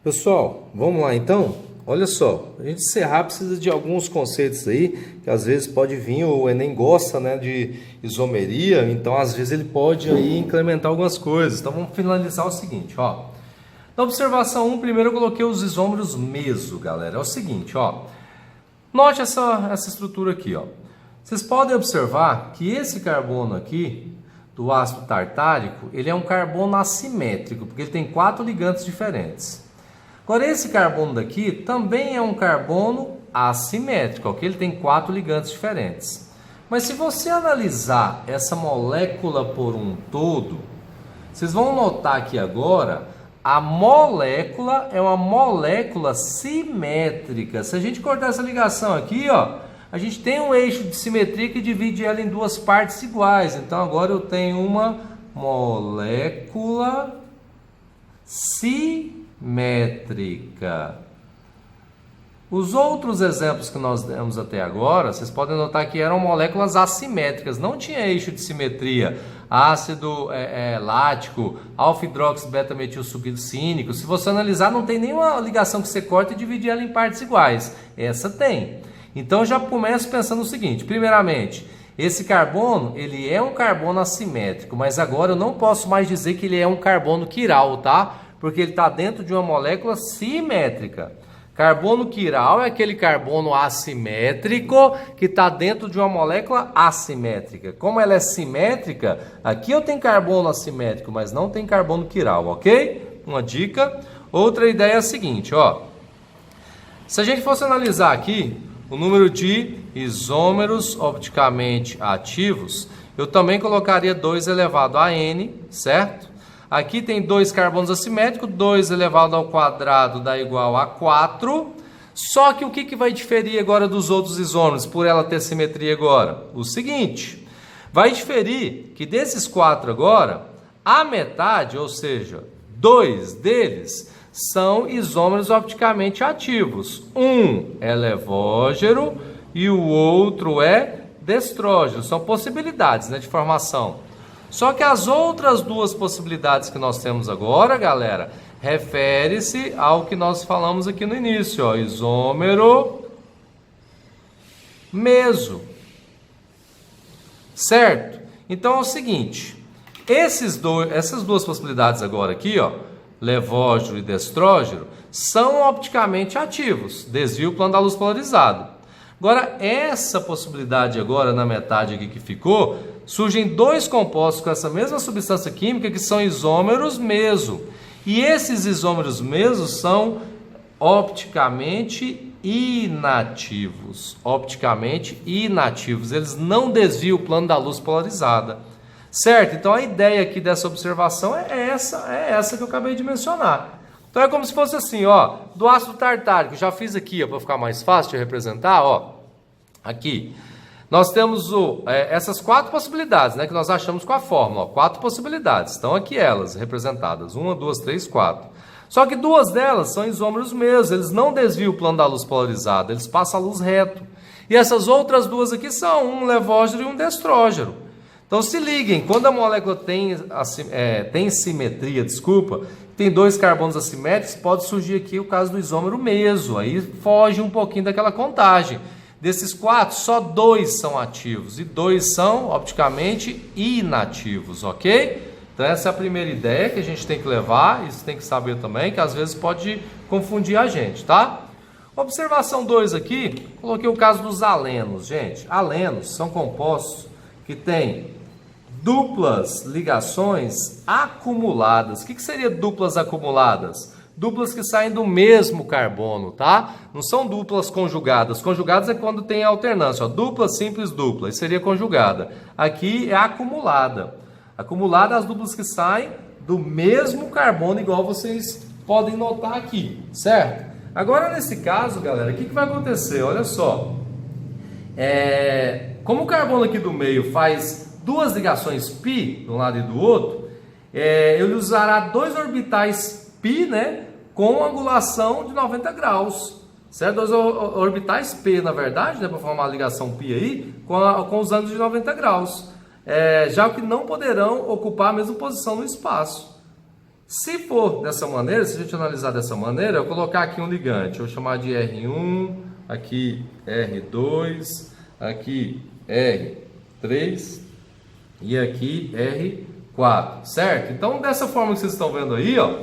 Pessoal, vamos lá então? Olha só, a gente encerrar precisa de alguns conceitos aí, que às vezes pode vir, o Enem gosta, né, de isomeria, então às vezes ele pode aí incrementar algumas coisas. Então vamos finalizar o seguinte, ó. Na observação 1, primeiro eu coloquei os isômeros meso, galera. É o seguinte, ó. Note essa estrutura aqui, ó. Vocês podem observar que esse carbono aqui, do ácido tartárico, ele é um carbono assimétrico, porque ele tem 4 ligantes diferentes. Agora, esse carbono daqui também é um carbono assimétrico, ok? Ele tem 4 ligantes diferentes. Mas se você analisar essa molécula por um todo, vocês vão notar aqui agora, a molécula é uma molécula simétrica. Se a gente cortar essa ligação aqui, ó, a gente tem um eixo de simetria que divide ela em duas partes iguais. Então, agora eu tenho uma molécula simétrica. Os outros exemplos que nós demos até agora, vocês podem notar que eram moléculas assimétricas, não tinha eixo de simetria. Ácido lático, alfa-hidroxi-beta-metilsuccínico. Se você analisar, não tem nenhuma ligação que você corta e divide ela em partes iguais. Essa tem. Então, eu já começo pensando o seguinte. Primeiramente, esse carbono, ele é um carbono assimétrico, mas agora eu não posso mais dizer que ele é um carbono quiral, tá? Porque ele está dentro de uma molécula simétrica. Carbono quiral é aquele carbono assimétrico que está dentro de uma molécula assimétrica. Como ela é simétrica, aqui eu tenho carbono assimétrico, mas não tem carbono quiral, ok? Uma dica. Outra ideia é a seguinte, ó. Se a gente fosse analisar aqui o número de isômeros opticamente ativos, eu também colocaria 2 elevado a n, certo? Aqui tem 2 carbonos assimétricos, 2 elevado ao quadrado dá igual a 4. Só que o que vai diferir agora dos outros isômeros, por ela ter simetria agora? O seguinte, vai diferir que desses 4 agora, a metade, ou seja, 2 deles, são isômeros opticamente ativos. Um é levógero e o outro é destrógeno. São possibilidades, né, de formação. Só que as outras 2 possibilidades que nós temos agora, galera, refere-se ao que nós falamos aqui no início, ó, isômero meso. Certo? Então é o seguinte, essas 2 possibilidades agora aqui, ó, levógero e destrógeno, são opticamente ativos, desvio plano da luz polarizado. Agora, essa possibilidade agora, na metade aqui que ficou, surgem 2 compostos com essa mesma substância química que são isômeros meso. E esses isômeros mesos são opticamente inativos. Opticamente inativos. Eles não desviam o plano da luz polarizada. Certo? Então, a ideia aqui dessa observação é essa que eu acabei de mencionar. Então, é como se fosse assim, ó, do ácido tartárico. Já fiz aqui, para ficar mais fácil de representar, ó. Aqui, nós temos essas 4 possibilidades, né, que nós achamos com a fórmula. Ó, 4 possibilidades. Estão aqui elas representadas. 1, 2, 3, 4. Só que 2 delas são isômeros mesmos. Eles não desviam o plano da luz polarizada. Eles passam a luz reto. E essas outras 2 aqui são um levógeno e um destrógeno. Então, se liguem. Quando a molécula tem simetria, tem 2 carbonos assimétricos, pode surgir aqui o caso do isômero meso. Aí foge um pouquinho daquela contagem. Desses 4, só 2 são ativos e 2 são opticamente inativos, ok? Então essa é a primeira ideia que a gente tem que levar, isso tem que saber também, que às vezes pode confundir a gente, tá? Observação 2 aqui, coloquei o caso dos alenos, gente. Alenos são compostos que têm duplas ligações acumuladas. O que seria duplas acumuladas? Duplas que saem do mesmo carbono, tá? Não são duplas conjugadas. Conjugadas é quando tem alternância, ó. Dupla, simples, dupla. Isso seria conjugada. Aqui é acumulada. Acumulada as duplas que saem do mesmo carbono, igual vocês podem notar aqui, certo? Agora, nesse caso, galera, o que vai acontecer? Olha só. Como o carbono aqui do meio faz 2 ligações π de um lado e do outro, ele usará 2 orbitais π, né, com angulação de 90 graus, certo? 2 orbitais π, na verdade, né, para formar a ligação π aí, com os ângulos de 90 graus, já que não poderão ocupar a mesma posição no espaço. Se for dessa maneira, se a gente analisar dessa maneira, eu colocar aqui um ligante, eu vou chamar de R1, aqui R2, aqui R3 e aqui R4, certo? Então, dessa forma que vocês estão vendo aí, ó,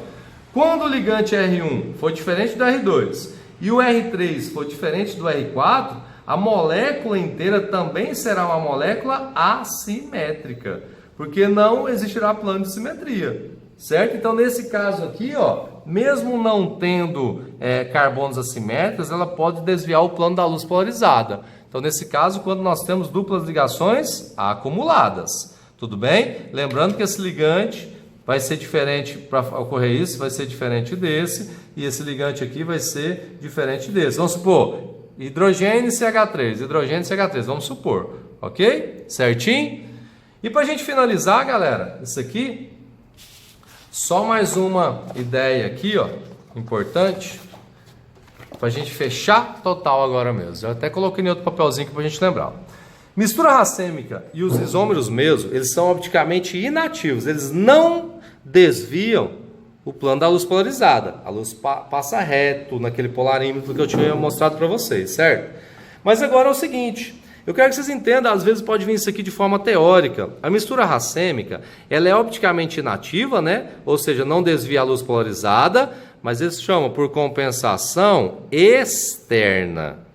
quando o ligante R1 for diferente do R2 e o R3 for diferente do R4, a molécula inteira também será uma molécula assimétrica, porque não existirá plano de simetria, certo? Então, nesse caso aqui, ó, mesmo não tendo carbonos assimétricos, ela pode desviar o plano da luz polarizada. Então, nesse caso, quando nós temos duplas ligações acumuladas, tudo bem? Lembrando que esse ligante vai ser diferente, para ocorrer isso, vai ser diferente desse, e esse ligante aqui vai ser diferente desse. Vamos supor, hidrogênio e CH3, hidrogênio e CH3, vamos supor, ok? Certinho? E para a gente finalizar, galera, isso aqui, só mais uma ideia aqui, ó, importante, para a gente fechar total agora mesmo. Eu até coloquei em outro papelzinho para a gente lembrar. Mistura racêmica e os isômeros meso, eles são opticamente inativos, eles não desviam o plano da luz polarizada. A luz passa reto naquele polarímetro que eu tinha mostrado para vocês, certo? Mas agora é o seguinte, eu quero que vocês entendam, às vezes pode vir isso aqui de forma teórica. A mistura racêmica, ela é opticamente inativa, né? Ou seja, não desvia a luz polarizada, mas eles chamam por compensação externa.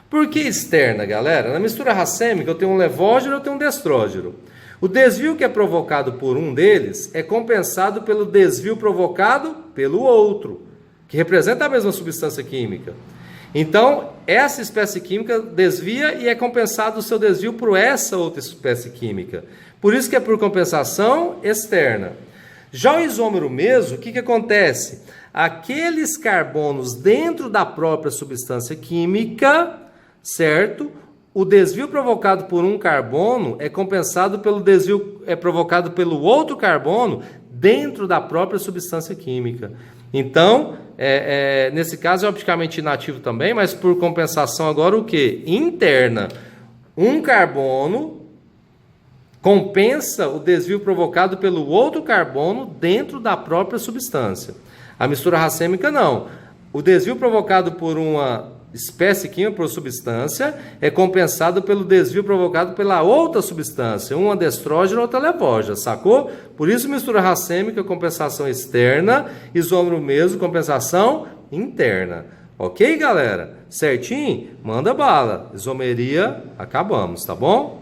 Por que externa, galera? Na mistura racêmica eu tenho um levógeno e eu tenho um destrógeno. O desvio que é provocado por um deles é compensado pelo desvio provocado pelo outro, que representa a mesma substância química. Então, essa espécie química desvia e é compensado o seu desvio por essa outra espécie química. Por isso que é por compensação externa. Já o isômero meso, o que acontece? Aqueles carbonos dentro da própria substância química, certo? O desvio provocado por um carbono é compensado pelo desvio provocado pelo outro carbono dentro da própria substância química. Então, nesse caso é opticamente inativo também, mas por compensação agora o que? Interna. Um carbono compensa o desvio provocado pelo outro carbono dentro da própria substância. A mistura racêmica não. O desvio provocado por uma espécie química, por substância, é compensado pelo desvio provocado pela outra substância, uma destrógeno, outra levógena, sacou? Por isso mistura racêmica, compensação externa, isômero meso, compensação interna. Ok, galera? Certinho? Manda bala. Isomeria, acabamos, tá bom?